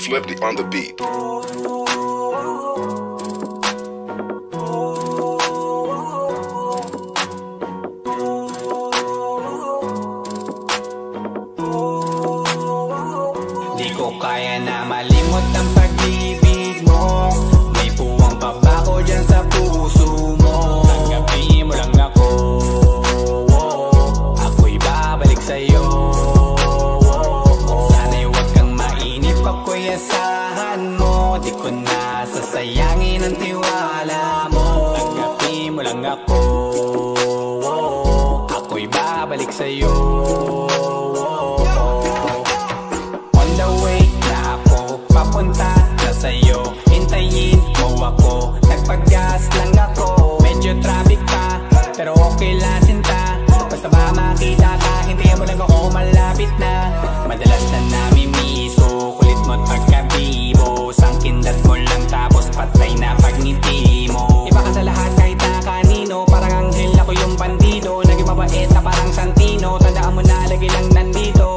Flippy on the beat. Di ko kaya na malimot ang pag-ibig mo. May puwang pabako dyan sa puso mo. Tanggapin mo lang ako, ako'y babalik sa'yo. Sana'y huwag kang mainip, ako'y asahan mo. Di ko na sasayangin ang tiwala mo. Tanggapin mo lang ako, ako'y babalik sa'yo. Papunta na sa'yo, hintayin mo ako. Nagpag-gas lang ako, medyo traffic pa, pero okay lang sinta. Basta ba makita ka, hintayin mo lang ako, malapit na. Madalas na namimiso, kulit mo't pagkabibo. Sangkindat mo lang tapos patay na pagngiti mo. Iba ka sa lahat kahit na kanino, parang anghel ako yung bandido. Naging mabait na parang Santino, tandaan mo na lagi lang nandito.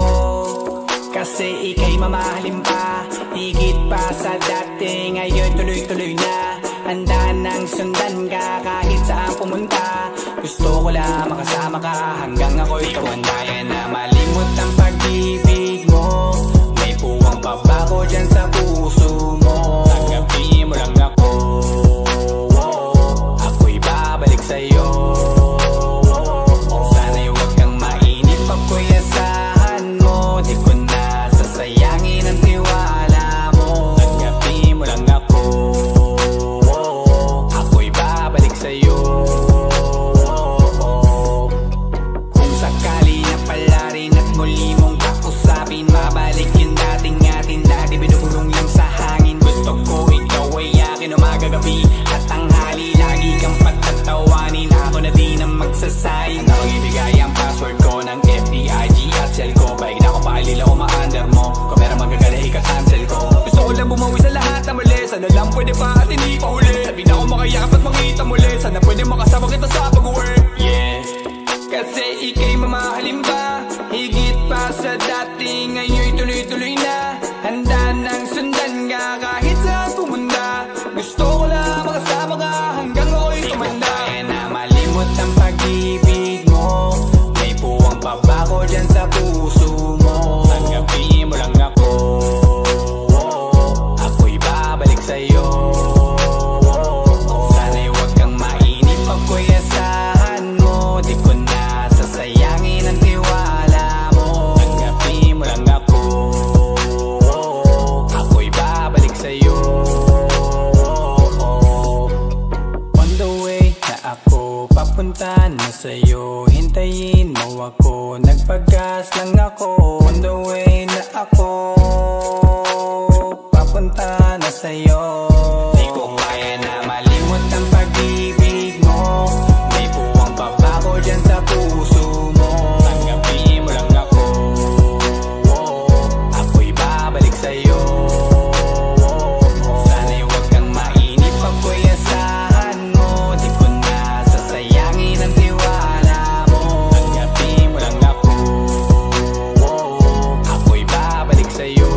Kasi ika'y mamahalin pa, higit pa sa dati. Ngayon tuloy-tuloy na, handa nang sundan ka kahit saan pumunta. Gusto ko lang makasama ka hanggang ako'y tumanda. Kaya na malimot ang pag-ibig mo. May puwang pabako dyan sa puso mo. Tanggapin mo lang ako, ako'y babalik sa'yo. Sana'y huwag kang mainip, ako'y asahan mo. Di ko na sasayangin ang tiwala mo. Tanggapin mo lang ako, ako'y babalik sa'yo. Kung sakali na pala rin at muli mong kausapin, mabalik yung dating atin na di binubulong lang sa hangin. Gusto ko ikaw ay akin umagagabi at tanghali, lagi kang patatawanin. Ako na din ang magsasayin. Ano ang ibigay ang password ko ng FBIG at cell ko. Baig na ako paalila o ma-under mo. Kung meron magagala ika-cancel ko. Gusto ko lang bumawi sa lahat na mali. Sana lang pwede pa at hindi pa huli. Sabi na ako makayakap at makita muli. Sana pwede makasama kita sa pag-work. Yeah, kasi ika'y mamahalin pa, higit pa sa dati. Ngayon'y tuloy-tuloy na, handa nang sundan ka kahit saan pumunta. Gusto ko lang makasama ka hanggang ako'y tumanda. Kaya na malimot ang pag-ibig mo. May puwang pabako dyan sa puso mo. Tanggapin mo lang ako, ako'y babalik sa'yo. Sana'y huwag kang mainip, ako'y asahan mo. Di ko na sasayangin ang tiwala mo. Tanggapin mo lang ako, ako'y babalik sa'yo. On the way na ako, papunta na sa'yo, hintayin mo ako. Nagpag-gas lang ako. On the way na ako, papunta na sa'yo. Di ko kaya na malimot ang pag-ibig mo. May puwang pabako dyan sa puso mo. Tanggapin mo lang ako, ako'y babalik sa'yo. Sana'y huwag kang mainip, ako'y asahan mo. Di ko na sasayangin ang tiwala mo. Tanggapin mo lang ako, ako'y babalik sa'yo.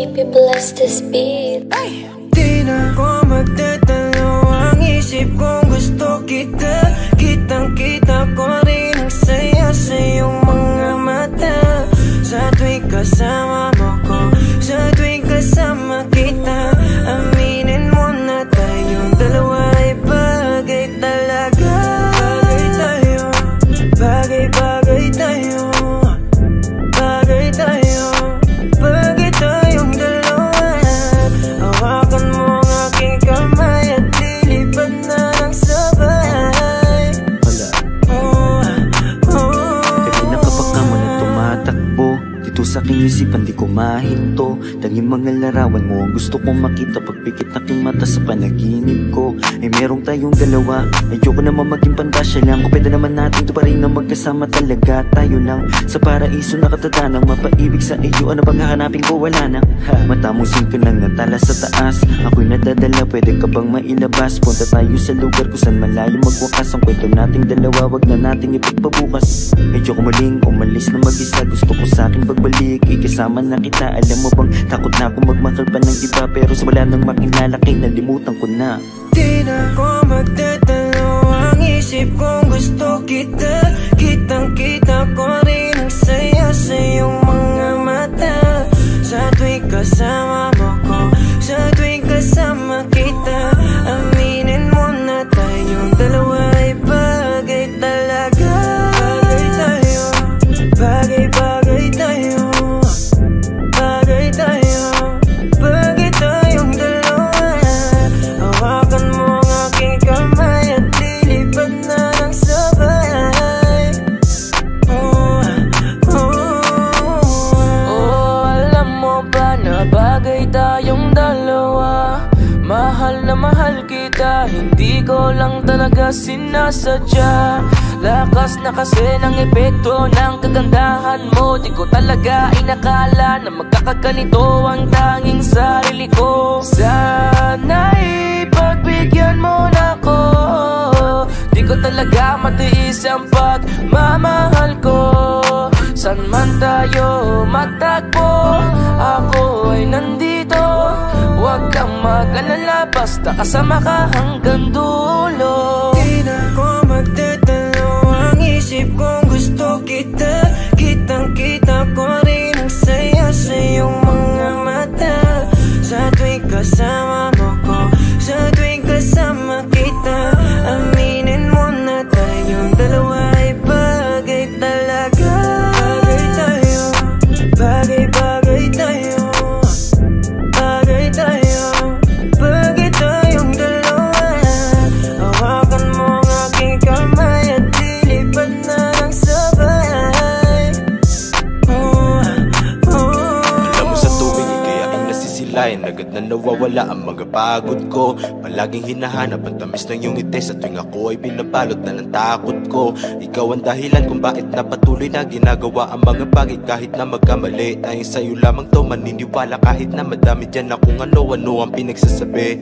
JP bless this beat. Di na ko magdadalawang isip kung gusto kita. Kitang-kita ko rin ang saya sa iyong mga mata. Sa tuwing kasama mo ko, sa tuwing kasama kita, aminin mo na tayong dalawa ay bagay talaga. Bagay tayo, bagay-bagay tayo, bagay tayo, bagay tayong dalawa. Hawakan mo ang aking kamay at lilipad na ng sabay. Kanina kapag ka mo na tumatakbo dito sa aking isipan, di ko mahinto. Tanging mga larawan mo ang gusto kong makita. Pagpikit aking mata sa panaginip ko ay merong tayong dalawa. Ayoko naman maging pandasya lang. Kung pwede naman natin to pa rin na magkasama talaga. Tayo lang sa paraiso nakatatanang mapaibig sa iyo. Ano bang hahanapin ko? Wala na. Mata mo sinto lang natala sa taas. Ako'y nadadala, pwede ka bang mailabas? Punta tayo sa lugar kung saan malayo magwakas. Ang kwento nating dalawa, wag na nating ipagpabukas. Medyo ko muling umalis na mag-isa. Gusto ko sa akin pagbalik, ikasama na kita. Alam mo bang takot na akong magmakal pa ng iba, pero sa wala nang makilala kay nalimutan ko na. Di na ko magdadalawang isip kung gusto kita. Kitang-kita ko rin ang saya sa iyong mga mata. Sa tuwing kasama mo ko, sa tuwing kasama kita, aminin mo na tayong dalawa ay bagay talaga. Bagay tayo, bagay-bagay tayo, bagay tayo, bagay tayong dalawa. Hawakan mo ang aking kamay at lilipad na ng sabay. Alam mo ba na bagay tayong dalawa? Mahal na mahal kita, hindi ko lang talaga sinasadya. Lakas na kasi ng epekto ng kagandahan mo. Di ko talaga inakala na magkakaganito ang tanging sarili ko. Sana'y pagbigyan mo na ko. Di ko talaga matiis ang pagmamahal ko. San man tayo matagpo, ako ay nandito. Huwag kang mag-alala, basta kasama ka hanggang dulo. Di na ko magdadalawang isip kung gusto kita. Kitang-kita ko rin ang saya sa iyong mga mata. Sa tuwing kasama mo ko, sa tuwing kasama kita, aminin mo na tayong dalawa ay bagay talaga. Bagay tayo, bagay-bagay tayo, bagay tayo, bagay tayong dalawa. Hawakan mo ang aking kamay at lilipad na ng sabay. Alam mo sa tuwing ika'y aking nasisilayan, agad na nawawala ang mga pagod ko. Palaging hinahanap ang tamis ng iyong ngiti. Sa tuwing ako ay binabalot na ng takot ko. Ikaw ang dahilan kung bakit na patuloy na ginagawa ang mga bagay. Kahit na magkamali, dahil sa'yo lamang to maniniwala. Kahit na madami dyan na kung ano-ano ang pinagsasabi.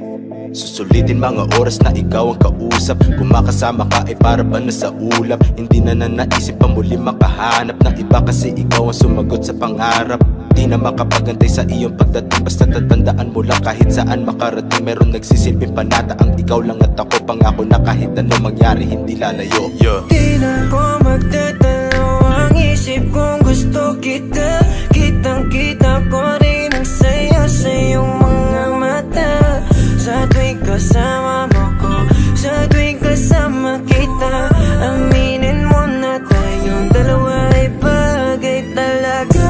Susulitin mga oras na ikaw ang kausap. Kung makasama ka ay para ba na sa ulap. Hindi na naisip pa muli makahanap ng iba, kasi ikaw ang sumagot sa pangarap. Di na makapagantay sa iyong pagdating, basta tatandaan mo lang kahit saan makarating. Meron nagsisilbing panata ang ikaw lang at ako. Pangako na kahit ano mangyari hindi lalayo. Di na ko magdadalawang isip kung gusto kita. Kitang-kita ko rin ang saya sa iyong mga mata. Sa tuwing kasama mo ko, sa tuwing kasama kita, aminin mo na tayong dalawa ay bagay talaga.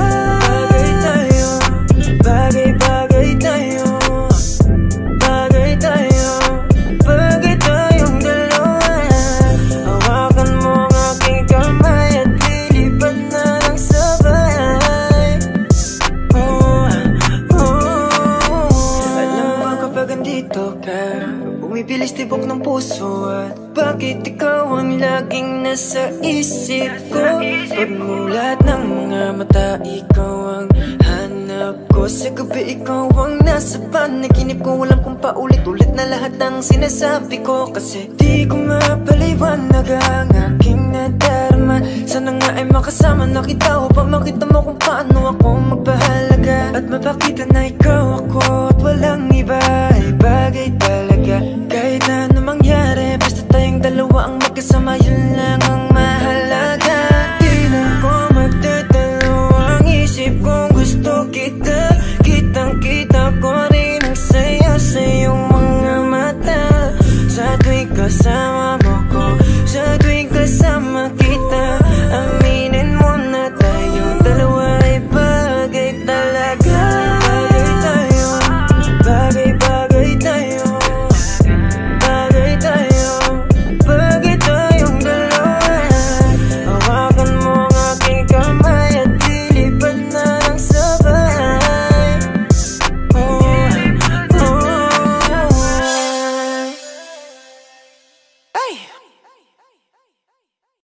Bagay tayo, bagay-bagay tayo, bagay tayo, bagay tayong dalawa. Hawakan mo ang aking kamay at lilipad na ng sabay. Alam mo kapag andito ka, bumibilis tibok ng puso. At bakit ikaw ang laging nasa isip ko? Pagmulat ng mga mata, ikaw ang hanap ko. Sa gabi ikaw ang nasa panaginip ko. Alam kong paulit-ulit na lahat ng sinasabi ko, kasi di ko mapaliwanag ang aking nadarama. Sana nga ay makasama na kita upang makita mo kung paano ako magpahalaga. At mapakita na ikaw ako